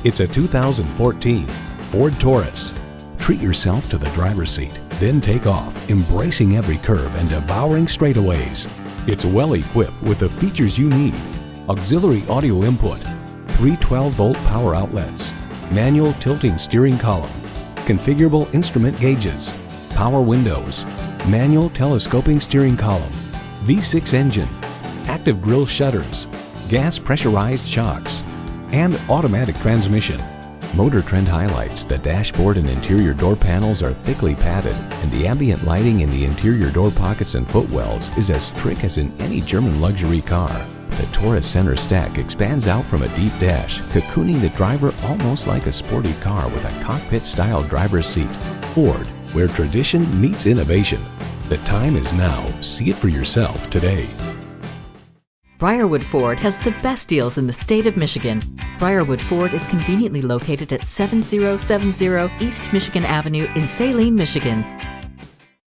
It's a 2014 Ford Taurus. Treat yourself to the driver's seat, then take off, embracing every curve and devouring straightaways. It's well equipped with the features you need: auxiliary audio input, 3 12-volt power outlets, manual tilting steering column, configurable instrument gauges, power windows, manual telescoping steering column, V6 engine, active grille shutters, gas pressurized shocks, and automatic transmission. Motor Trend highlights the dashboard and interior door panels are thickly padded, and the ambient lighting in the interior door pockets and footwells is as trick as in any German luxury car. The Taurus center stack expands out from a deep dash, cocooning the driver almost like a sporty car with a cockpit-style driver's seat. Ford, where tradition meets innovation. The time is now. See it for yourself today. Briarwood Ford has the best deals in the state of Michigan. Briarwood Ford is conveniently located at 7070 East Michigan Avenue in Saline, Michigan.